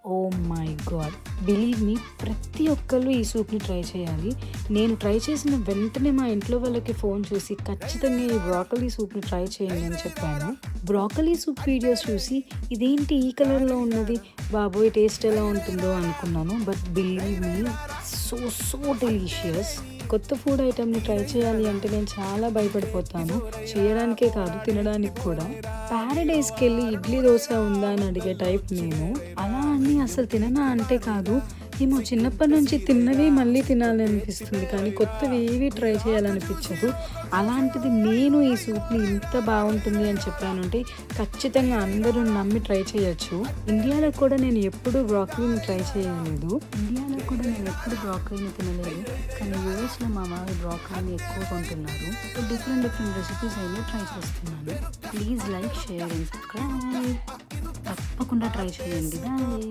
Oh my god! Believe me, ప్రతి ఒక్కళ్ళు ఈ సూప్‌ని ట్రై చేయాలి. నేను ట్రై చేసిన వెంటనే మా ఇంట్లో వాళ్ళకి ఫోన్ చేసి ఖచ్చితంగా ఈ బ్రోకలీ సూప్‌ని ట్రై చేయండి అని చెప్పాను. బ్రోకలీ సూప్ వీడియోస్ చూసి ఇదేంటి ఈ కలర్‌లో ఉన్నది, బాబోయ్ టేస్ట్ ఎలా ఉంటుందో అనుకున్నాను. But believe me, so so delicious. కొత్త ఫుడ్ ఐటెంని ట్రై చేయాలి అంటే నేను చాలా భయపడిపోతాను. చేయడానికే కాదు, తినడానికి కూడా. ప్యారడైస్‌కి వెళ్ళి ఇడ్లీ దోశ ఉందా అని అడిగే టైప్ నేను. అలా అని అసలు తిననా అంటే కాదు, ఏమో చిన్నప్పటి నుంచి తిన్నవి మళ్ళీ తినాలని అనిపిస్తుంది, కానీ కొత్తవి ఏవి ట్రై చేయాలనిపించదు. అలాంటిది నేను ఈ సూప్ని ఇంత బాగుంటుంది అని చెప్పానంటే ఖచ్చితంగా అందరూ నమ్మి ట్రై చేయొచ్చు. ఇండియాలో కూడా నేను ఎప్పుడు బ్రోకలీని ట్రై చేయలేదు. తినలేదు, కానీ యూఎస్లో మా వారు బ్రోకలీని ఎక్కువ కొంటున్నారు. డిఫరెంట్ రెసిపీస్ అయినా ట్రై చేస్తున్నాను. Please like, share and subscribe. తప్పకుండా ట్రై చేయండి. బాయ్.